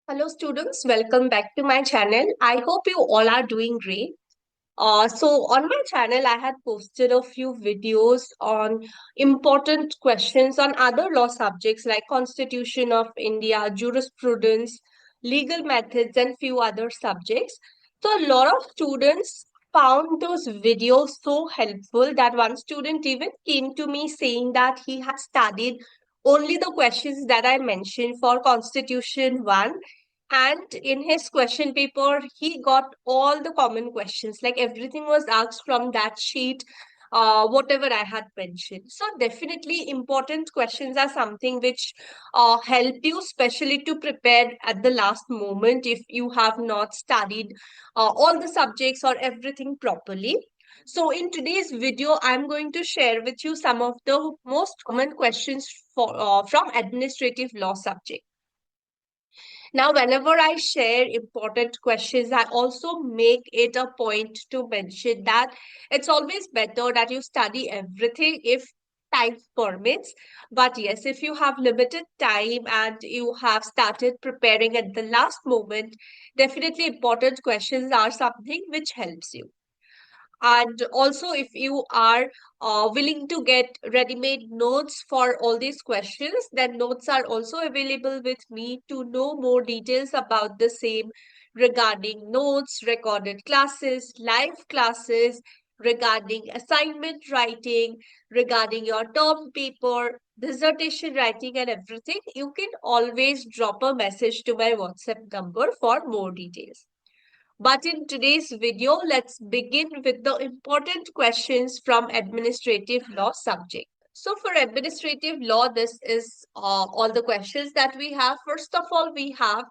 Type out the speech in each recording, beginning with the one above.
Hello students, welcome back to my channel. I hope you all are doing great. So on my channel, I had posted a few videos on important questions on other law subjects like Constitution of India, jurisprudence, legal methods, and few other subjects. So a lot of students found those videos so helpful that one student even came to me saying that he had studied only the questions that I mentioned for Constitution 1, and in his question paper, he got all the common questions, like everything was asked from that sheet, whatever I had mentioned. So, definitely, important questions are something which help you, especially to prepare at the last moment if you have not studied all the subjects or everything properly. So, in today's video, I'm going to share with you some of the most common questions from administrative law subject. Now, whenever I share important questions, I also make it a point to mention that it's always better that you study everything if time permits. But yes, if you have limited time and you have started preparing at the last moment, definitely important questions are something which helps you. And also, if you are willing to get ready-made notes for all these questions, then notes are also available with me to know more details about the same regarding notes, recorded classes, live classes, regarding assignment writing, regarding your term paper, dissertation writing, and everything. You can always drop a message to my WhatsApp number for more details. But in today's video, let's begin with the important questions from administrative law subject. So for administrative law, this is all the questions that we have. First of all, we have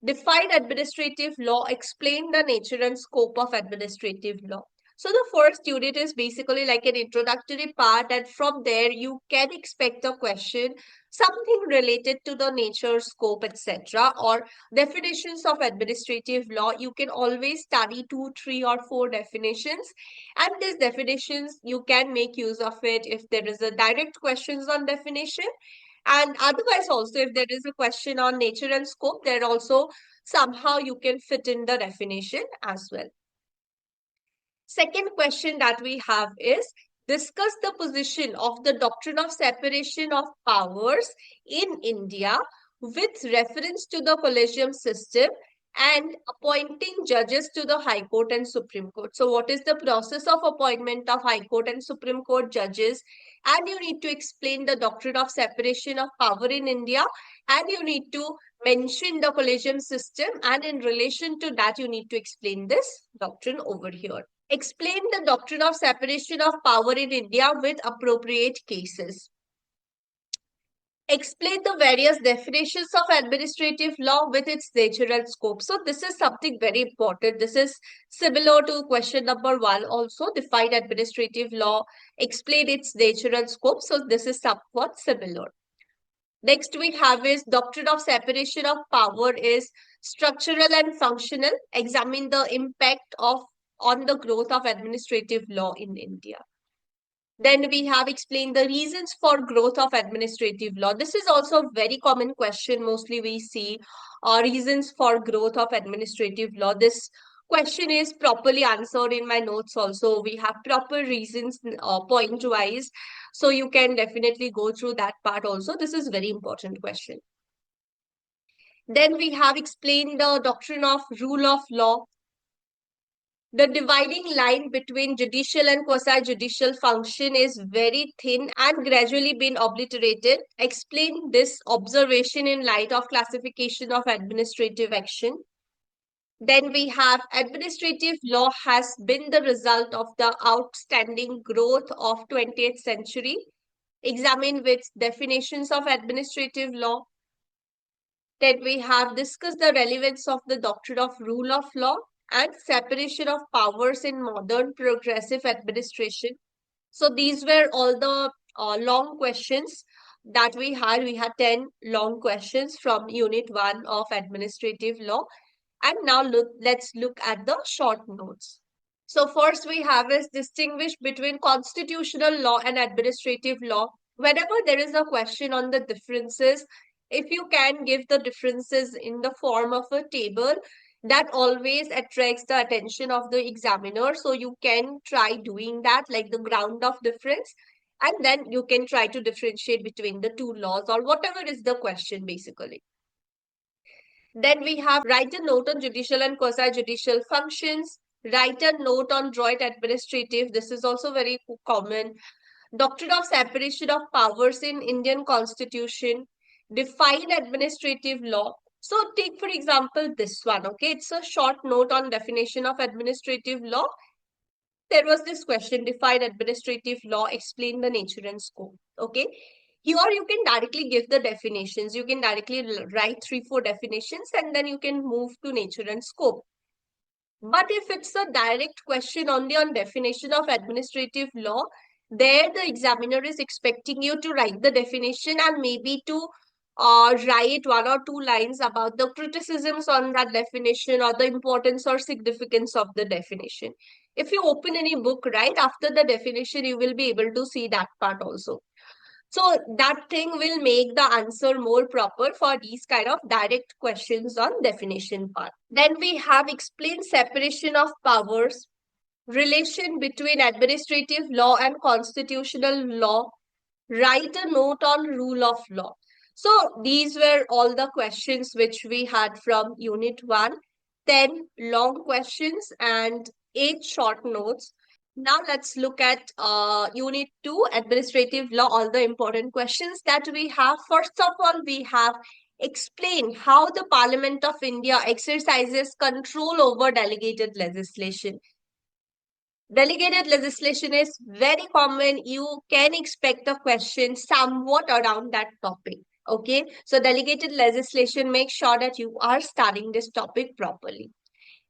define administrative law, explain the nature and scope of administrative law. So the first unit is basically like an introductory part, and from there you can expect a question, something related to the nature, scope, etc. or definitions of administrative law. You can always study two, three, or four definitions, and these definitions you can make use of it if there is a direct questions on definition, and otherwise, also, if there is a question on nature and scope, there also somehow you can fit in the definition as well. Second question that we have is discuss the position of the doctrine of separation of powers in India with reference to the collegium system and appointing judges to the High Court and Supreme Court. So, what is the process of appointment of High Court and Supreme Court judges? And you need to explain the doctrine of separation of power in India, and you need to mention the collegium system, and in relation to that, you need to explain this doctrine over here. Explain the doctrine of separation of power in India with appropriate cases. Explain the various definitions of administrative law with its nature and scope. So this is something very important. This is similar to question number 1 also. Define administrative law, explain its nature and scope. So this is somewhat similar. Next we have is doctrine of separation of power is structural and functional. Examine the impact of on the growth of administrative law in India. Then we have explained the reasons for growth of administrative law. This is also a very common question. Mostly we see reasons for growth of administrative law. This question is properly answered in my notes also. We have proper reasons point wise. So you can definitely go through that part also. This is very important question. Then we have explained the doctrine of rule of law. The dividing line between judicial and quasi-judicial function is very thin and gradually been obliterated. Explain this observation in light of classification of administrative action. Then we have administrative law has been the result of the outstanding growth of 20th century. Examine with definitions of administrative law. Then we have discussed the relevance of the doctrine of rule of law and separation of powers in modern progressive administration. So these were all the long questions that we had. We had 10 long questions from Unit 1 of Administrative Law. And now let's look at the short notes. So first we have is distinguish between constitutional law and administrative law. Whenever there is a question on the differences, If you can give the differences in the form of a table, that always attracts the attention of the examiner. So you can try doing that, like the ground of difference, and then you can try to differentiate between the two laws or whatever is the question basically. Then we have write a note on judicial and quasi-judicial functions, write a note on joint administrative. This is also very common. Doctrine of separation of powers in Indian Constitution, define administrative law. So take for example this one, okay? It's a short note on definition of administrative law. There was this question, define administrative law, explain the nature and scope, okay? Here you can directly give the definitions. You can directly write 3-4 definitions and then you can move to nature and scope. But if it's a direct question only on definition of administrative law, there the examiner is expecting you to write the definition and maybe to write 1 or 2 lines about the criticisms on that definition or the importance or significance of the definition. If you open any book right after the definition, you will be able to see that part also. So that thing will make the answer more proper for these kind of direct questions on definition part. Then we have explained separation of powers, relation between administrative law and constitutional law, write a note on rule of law. So these were all the questions which we had from Unit 1, 10 long questions and 8 short notes. Now let's look at Unit 2, Administrative Law, all the important questions that we have. First of all, we have explain how the Parliament of India exercises control over delegated legislation. Delegated legislation is very common. You can expect a question somewhat around that topic. Okay, so delegated legislation, make sure that you are studying this topic properly.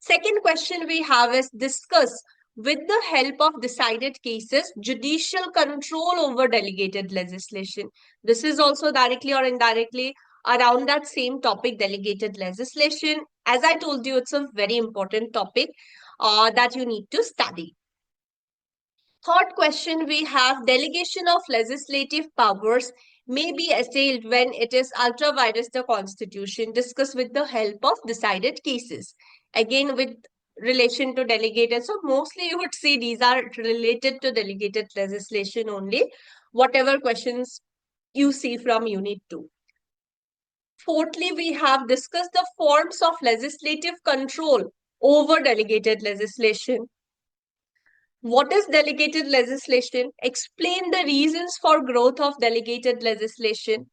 Second question we have is discuss with the help of decided cases, judicial control over delegated legislation. This is also directly or indirectly around that same topic, delegated legislation. As I told you, it's a very important topic that you need to study. Third question we have, delegation of legislative powers may be assailed when it is ultra vires the constitution. Discuss with the help of decided cases. Again, with relation to delegated. So mostly you would see these are related to delegated legislation only, whatever questions you see from Unit 2. Fourthly, we have discussed the forms of legislative control over delegated legislation. What is delegated legislation? Explain the reasons for growth of delegated legislation.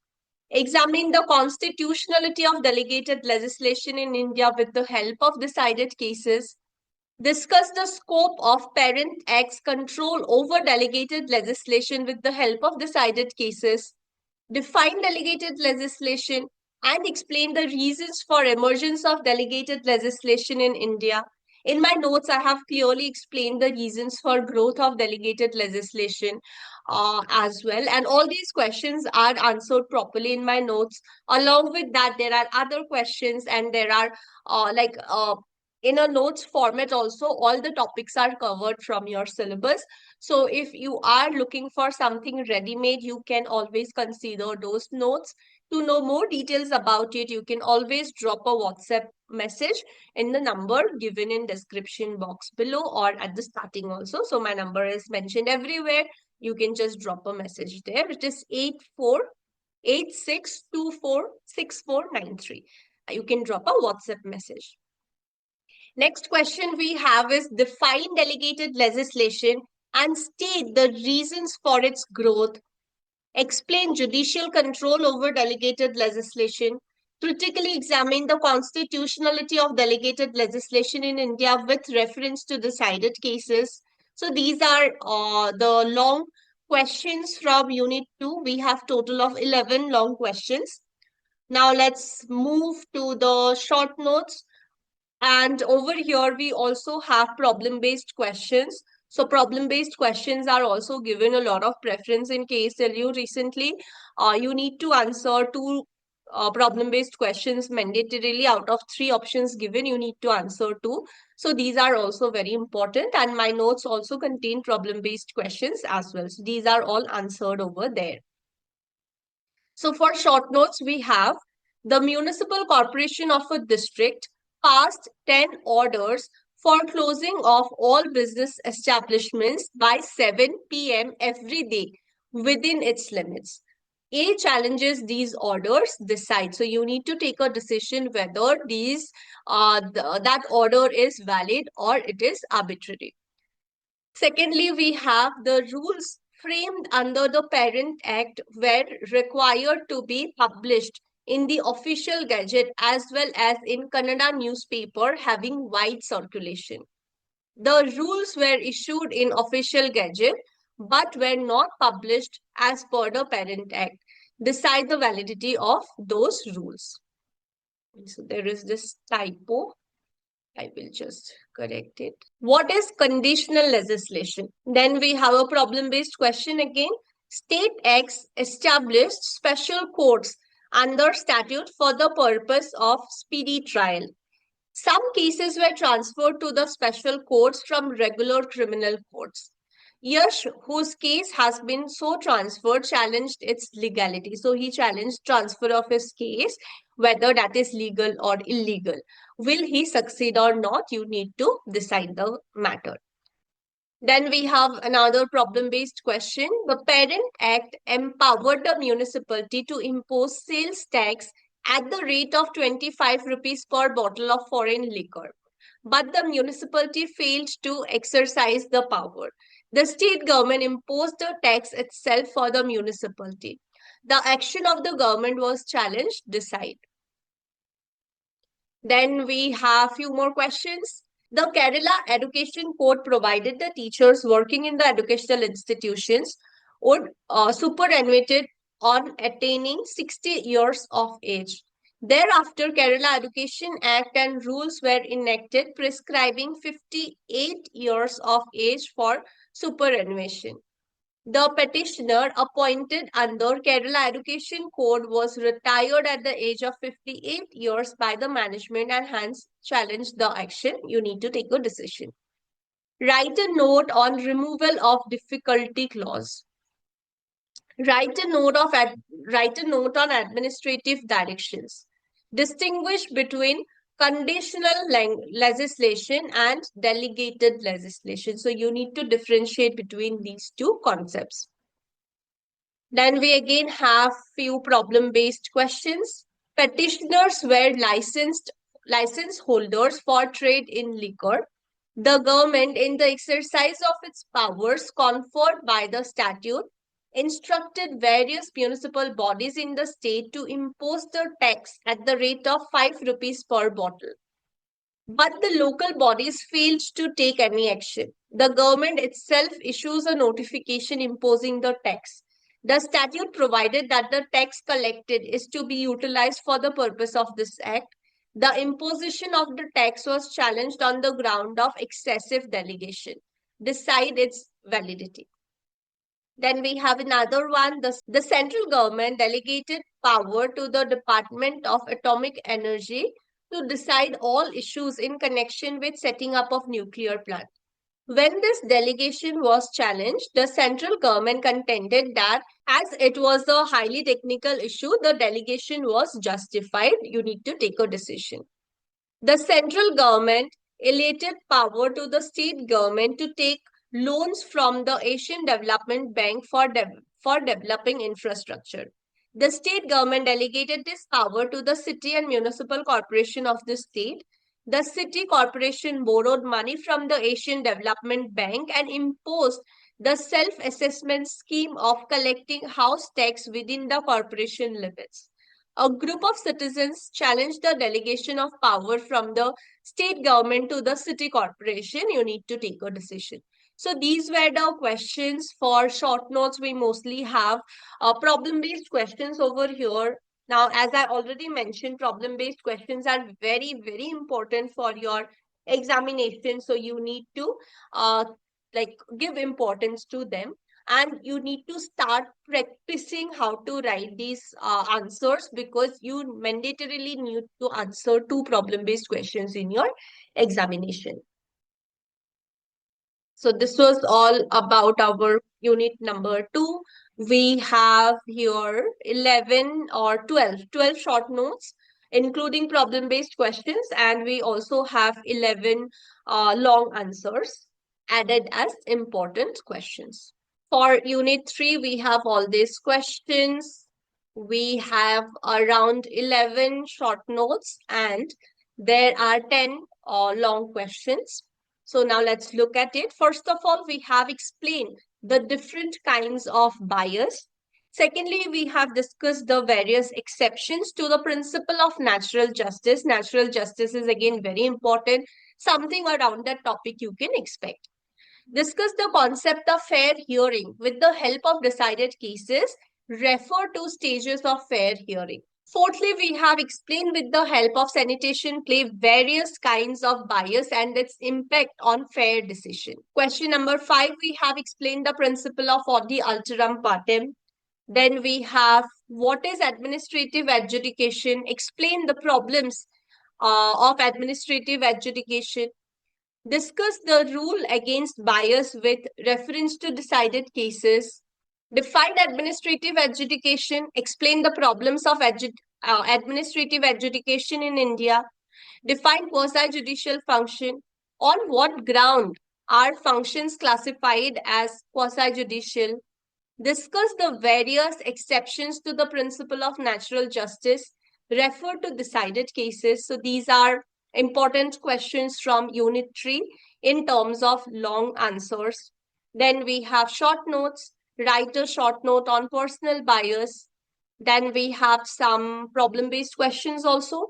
Examine the constitutionality of delegated legislation in India with the help of decided cases. Discuss the scope of Parent Act's control over delegated legislation with the help of decided cases. Define delegated legislation and explain the reasons for emergence of delegated legislation in India. In my notes, I have clearly explained the reasons for growth of delegated legislation as well. And all these questions are answered properly in my notes. Along with that, there are other questions and there are in a notes format also, all the topics are covered from your syllabus. So if you are looking for something ready-made, you can always consider those notes. To know more details about it, you can always drop a WhatsApp message in the number given in description box below or at the starting also. So my number is mentioned everywhere. You can just drop a message there. It is 8486246493. You can drop a WhatsApp message. Next question we have is define delegated legislation and state the reasons for its growth. Explain judicial control over delegated legislation. Critically examine the constitutionality of delegated legislation in India with reference to decided cases. So these are the long questions from Unit 2. We have total of 11 long questions. Now let's move to the short notes. And over here, we also have problem-based questions. So problem-based questions are also given a lot of preference in KSLU recently. You need to answer 2 problem-based questions mandatorily out of 3 options given. You need to answer 2. So these are also very important. And my notes also contain problem-based questions as well. So these are all answered over there. So for short notes, we have the municipal corporation of a district passed 10 orders for closing of all business establishments by 7 p.m. every day within its limits. A challenges these orders, decide. So you need to take a decision whether that order is valid or it is arbitrary. Secondly, we have the rules framed under the Parent Act were required to be published in the official gazette as well as in Kannada newspaper having wide circulation. The rules were issued in official gazette but were not published as per the Parent Act. Decide the validity of those rules. So there is this typo. I will just correct it. What is conditional legislation? Then we have a problem-based question again. State X established special courts under statute for the purpose of speedy trial. Some cases were transferred to the special courts from regular criminal courts. Yash, whose case has been so transferred, challenged its legality. So he challenged transfer of his case, whether that is legal or illegal. Will he succeed or not? You need to decide the matter. Then we have another problem-based question. The Parent Act empowered the municipality to impose sales tax at the rate of 25 rupees per bottle of foreign liquor. But the municipality failed to exercise the power. The state government imposed the tax itself for the municipality. The action of the government was challenged, decide. Then we have few more questions. The Kerala Education Code provided the teachers working in the educational institutions would superannuated on attaining 60 years of age. Thereafter, Kerala Education Act and rules were enacted prescribing 58 years of age for superannuation. The petitioner appointed under Kerala Education Code was retired at the age of 58 years by the management and hence challenged the action. You need to take a decision. Write a note on removal of difficulty clause. Write a note on administrative directions. Distinguish between conditional legislation and delegated legislation. So you need to differentiate between these two concepts. Then we again have few problem-based questions. Petitioners were license holders for trade in liquor. The government, in the exercise of its powers conferred by the statute, instructed various municipal bodies in the state to impose the tax at the rate of 5 rupees per bottle. But the local bodies failed to take any action. The government itself issues a notification imposing the tax. The statute provided that the tax collected is to be utilized for the purpose of this act. The imposition of the tax was challenged on the ground of excessive delegation. Decide its validity. Then we have another one. The central government delegated power to the Department of Atomic Energy to decide all issues in connection with setting up of nuclear plant. When this delegation was challenged, the central government contended that as it was a highly technical issue, the delegation was justified. You need to take a decision. The central government elated power to the state government to take loans from the Asian Development Bank for developing infrastructure. The state government delegated this power to the city and municipal corporation of the state. The city corporation borrowed money from the Asian Development Bank and imposed the self-assessment scheme of collecting house tax within the corporation limits. A group of citizens challenged the delegation of power from the state government to the city corporation. You need to take a decision. So these were the questions for short notes. We mostly have problem-based questions over here. Now, as I already mentioned, problem-based questions are very, very important for your examination. So you need to give importance to them. And you need to start practicing how to write these answers because you mandatorily need to answer 2 problem-based questions in your examination. So this was all about our unit number 2. We have here 11 or 12 short notes, including problem-based questions, and we also have 11 long answers added as important questions. For Unit 3, we have all these questions. We have around 11 short notes, and there are 10 long questions. So now let's look at it. First of all, we have explained the different kinds of bias. Secondly, we have discussed the various exceptions to the principle of natural justice. Natural justice is again very important, something around that topic you can expect. Discuss the concept of fair hearing with the help of decided cases. Refer to stages of fair hearing. Fourthly, we have explained with the help of sanitation play various kinds of bias and its impact on fair decision. Question number 5, we have explained the principle of odi alteram partem. Then we have what is administrative adjudication, explain the problems of administrative adjudication. Discuss the rule against bias with reference to decided cases. Define administrative adjudication. Explain the problems of administrative adjudication in India. Define quasi-judicial function. On what ground are functions classified as quasi-judicial? Discuss the various exceptions to the principle of natural justice. Refer to decided cases. So these are important questions from Unit 3 in terms of long answers. Then we have short notes. Write a short note on personal bias. Then we have some problem-based questions also.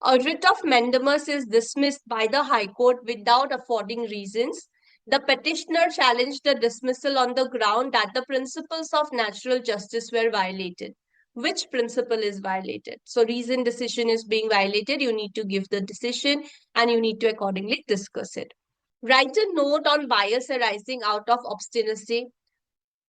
A writ of mandamus is dismissed by the High Court without affording reasons. The petitioner challenged the dismissal on the ground that the principles of natural justice were violated. Which principle is violated? So, reasoned decision is being violated. You need to give the decision and you need to accordingly discuss it. Write a note on bias arising out of obstinacy.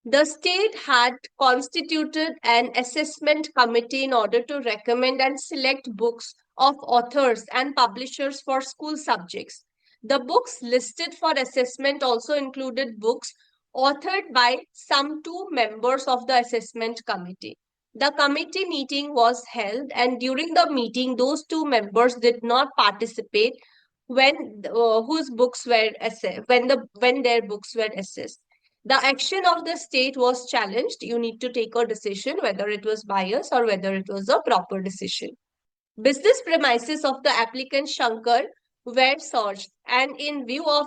The state had constituted an assessment committee in order to recommend and select books of authors and publishers for school subjects. The books listed for assessment also included books authored by some two members of the assessment committee. The committee meeting was held, and during the meeting, those two members did not participate when whose books were assessed when their books were assessed. The action of the state was challenged. You need to take a decision whether it was bias or whether it was a proper decision. Business premises of the applicant Shankar were searched, and in view of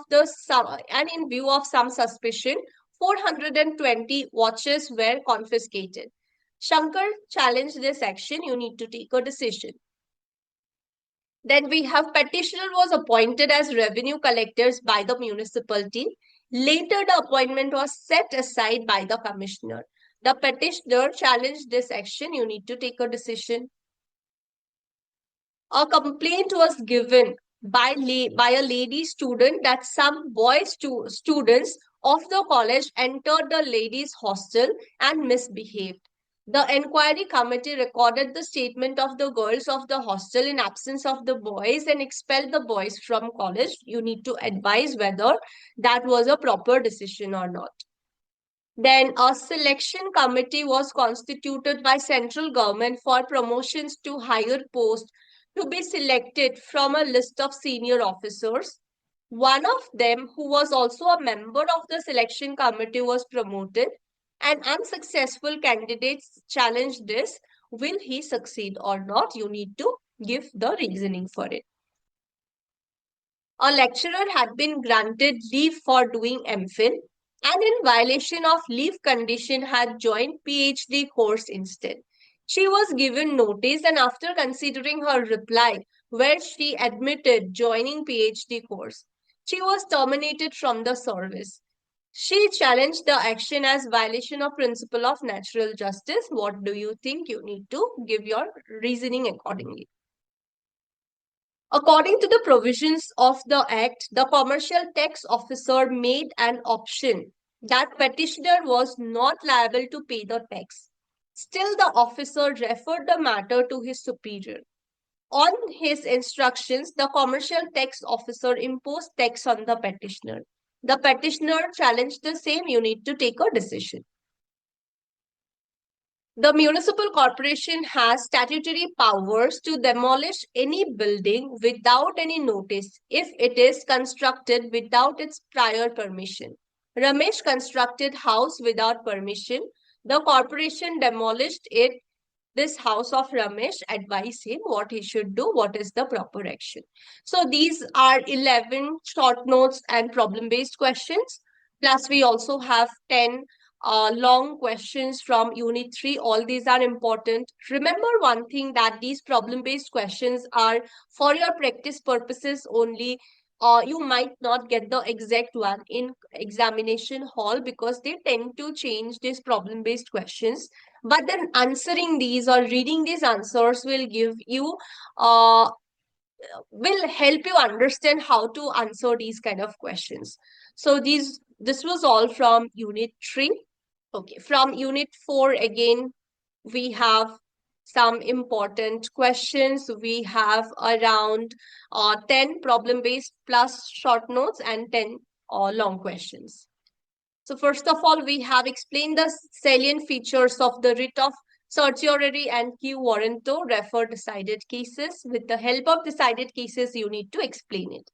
some suspicion, 420 watches were confiscated. Shankar challenged this action. You need to take a decision. Then we have petitioner was appointed as revenue collectors by the municipality. Later, the appointment was set aside by the commissioner. The petitioner challenged this action. You need to take a decision. A complaint was given by a lady student that some students of the college entered the ladies' hostel and misbehaved. The inquiry committee recorded the statement of the girls of the hostel in absence of the boys and expelled the boys from college. You need to advise whether that was a proper decision or not. Then a selection committee was constituted by central government for promotions to higher posts to be selected from a list of senior officers. One of them, who was also a member of the selection committee, was promoted. An unsuccessful candidate challenged this. Will he succeed or not? You need to give the reasoning for it. A lecturer had been granted leave for doing MPhil and in violation of leave condition had joined PhD course instead. She was given notice and after considering her reply, where she admitted joining PhD course, she was terminated from the service. She challenged the action as violation of principle of natural justice. What do you think? You need to give your reasoning accordingly. According to the provisions of the Act, the commercial tax officer made an option that petitioner was not liable to pay the tax. Still, the officer referred the matter to his superior. On his instructions, the commercial tax officer imposed tax on the petitioner. The petitioner challenged the same. You need to take a decision. The municipal corporation has statutory powers to demolish any building without any notice if it is constructed without its prior permission. Ramesh constructed house without permission. The corporation demolished it. This house of Ramesh, advise him what he should do, what is the proper action. So these are 11 short notes and problem-based questions. Plus we also have 10 long questions from Unit 3. All these are important. Remember one thing, that these problem-based questions are for your practice purposes only. You might not get the exact one in examination hall because they tend to change these problem-based questions. But then answering these or reading these answers will give you, will help you understand how to answer these kind of questions. So this was all from Unit 3. Okay, from Unit 4 again, we have some important questions. We have around 10 problem-based plus short notes and 10 long questions. So first of all, we have explained the salient features of the writ of certiorari and quo warranto refer decided cases. With the help of decided cases, you need to explain it.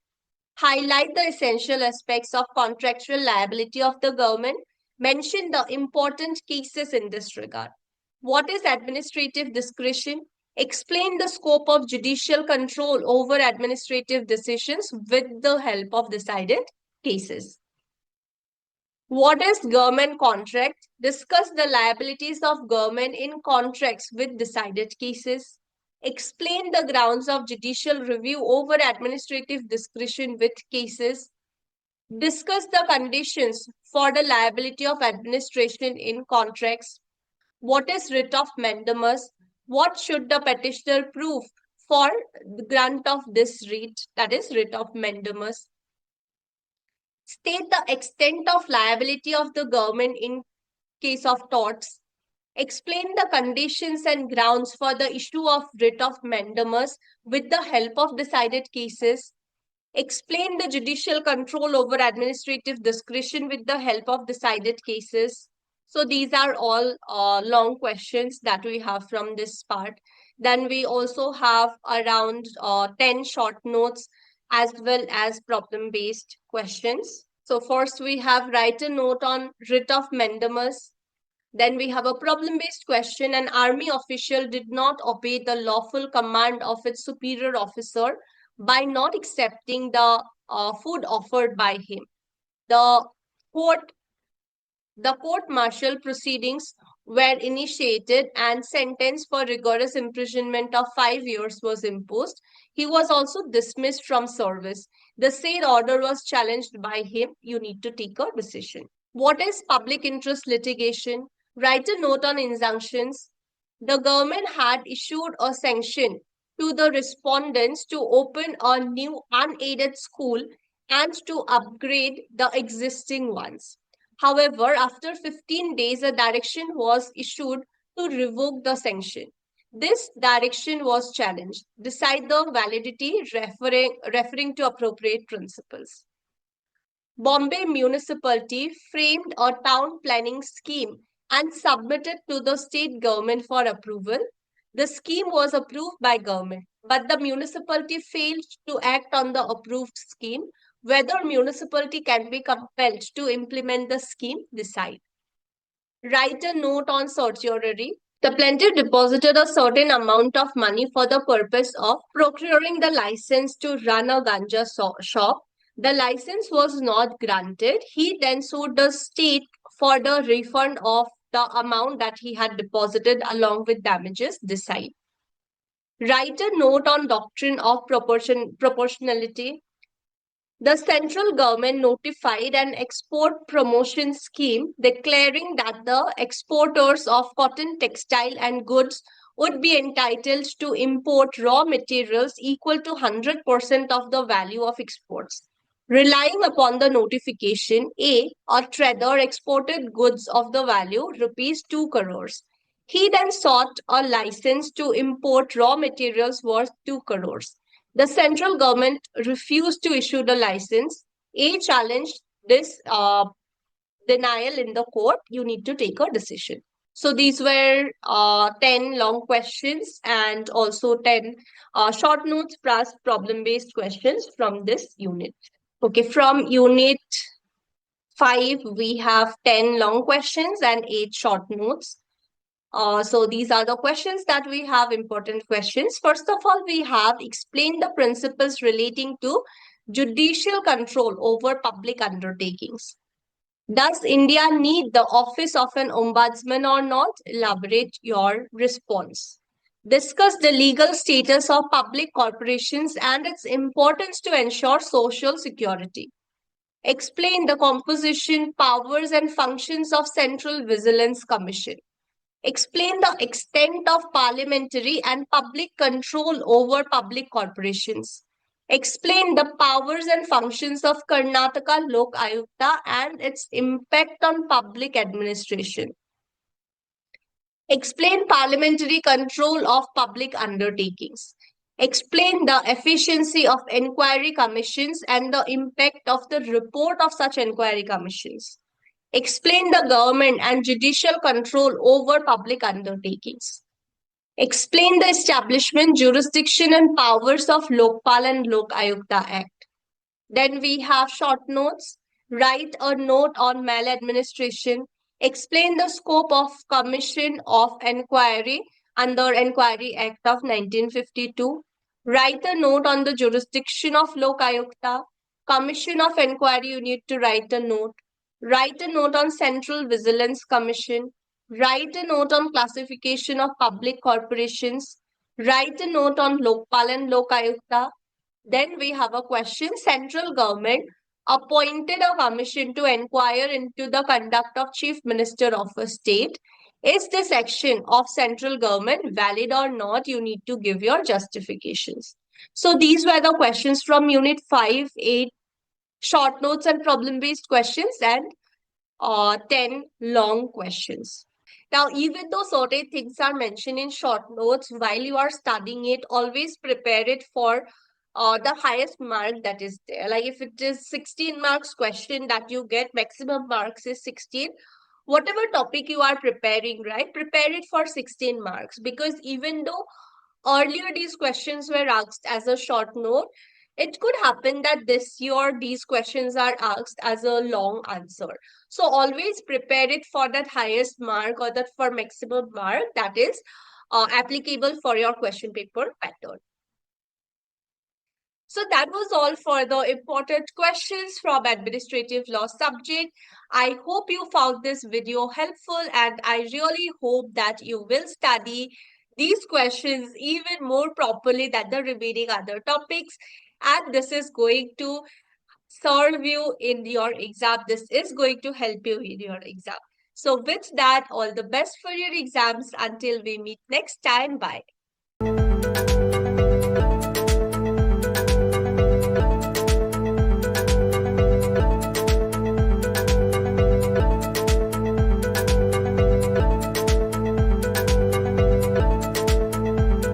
Highlight the essential aspects of contractual liability of the government. Mention the important cases in this regard. What is administrative discretion? Explain the scope of judicial control over administrative decisions with the help of decided cases. What is government contract? Discuss the liabilities of government in contracts with decided cases. Explain the grounds of judicial review over administrative discretion with cases. Discuss the conditions for the liability of administration in contracts. What is writ of mandamus? What should the petitioner prove for the grant of this writ, that is writ of mandamus? State the extent of liability of the government in case of torts. Explain the conditions and grounds for the issue of writ of mandamus with the help of decided cases. Explain the judicial control over administrative discretion with the help of decided cases. So these are all long questions that we have from this part. Then we also have around 10 short notes as well as problem-based questions. So first we have write a note on writ of mandamus. Then we have a problem-based question. An army official did not obey the lawful command of its superior officer by not accepting the food offered by him. The court the court-martial proceedings were initiated and sentence for rigorous imprisonment of 5 years was imposed. He was also dismissed from service. The said order was challenged by him. You need to take a decision. What is public interest litigation? Write a note on injunctions. The government had issued a sanction to the respondents to open a new unaided school and to upgrade the existing ones. However, after 15 days, a direction was issued to revoke the sanction. This direction was challenged. Decide the validity referring to appropriate principles. Bombay municipality framed a town planning scheme and submitted to the state government for approval. The scheme was approved by government, but the municipality failed to act on the approved scheme. Whether municipality can be compelled to implement the scheme, decide. Write a note on certiorari. The plaintiff deposited a certain amount of money for the purpose of procuring the license to run a ganja shop. The license was not granted. He then sued the state for the refund of the amount that he had deposited along with damages. Decide. Write a note on doctrine of proportionality. The central government notified an export promotion scheme declaring that the exporters of cotton, textile, and goods would be entitled to import raw materials equal to 100% of the value of exports. Relying upon the notification, a trader exported goods of the value rupees 2 crores. He then sought a license to import raw materials worth 2 crores. The central government refused to issue the license. A challenged this denial in the court. You need to take a decision. So these were 10 long questions and also 10 short notes plus problem-based questions from this unit. Okay, from unit 5, we have 10 long questions and 8 short notes. So these are the questions that we have, important questions. First of all, we have explained the principles relating to judicial control over public undertakings. Does India need the office of an ombudsman or not? Elaborate your response. Discuss the legal status of public corporations and its importance to ensure social security. Explain the composition, powers, and functions of Central Vigilance Commission. Explain the extent of parliamentary and public control over public corporations. Explain the powers and functions of Karnataka Lok Ayukta and its impact on public administration. Explain parliamentary control of public undertakings. Explain the efficiency of inquiry commissions and the impact of the report of such inquiry commissions. Explain the government and judicial control over public undertakings. Explain the establishment, jurisdiction, and powers of Lokpal and Lok Ayukta Act. Then we have short notes. Write a note on maladministration. Explain the scope of Commission of Enquiry under Enquiry Act of 1952. Write a note on the jurisdiction of Lok Ayukta. Commission of Enquiry, you need to write a note. Write a note on Central Vigilance Commission. Write a note on classification of public corporations. Write a note on Lokpal and Lok Ayukta. Then we have a question. Central government appointed a commission to inquire into the conduct of Chief Minister of a state. Is this action of central government valid or not? You need to give your justifications. So these were the questions from Unit 5, 8, short notes and problem-based questions, and 10 long questions. Now, even though certain things are mentioned in short notes, while you are studying it, always prepare it for the highest mark that is there. Like if it is 16 marks question that you get, maximum marks is 16. Whatever topic you are preparing, right? Prepare it for 16 marks, because even though earlier these questions were asked as a short note, it could happen that this year these questions are asked as a long answer. So always prepare it for that highest mark or that for maximum mark that is applicable for your question paper pattern. So that was all for the important questions from administrative law subject. I hope you found this video helpful, and I really hope that you will study these questions even more properly than the remaining other topics. And this is going to serve you in your exam. This is going to help you in your exam. So with that, all the best for your exams. Until we meet next time. Bye.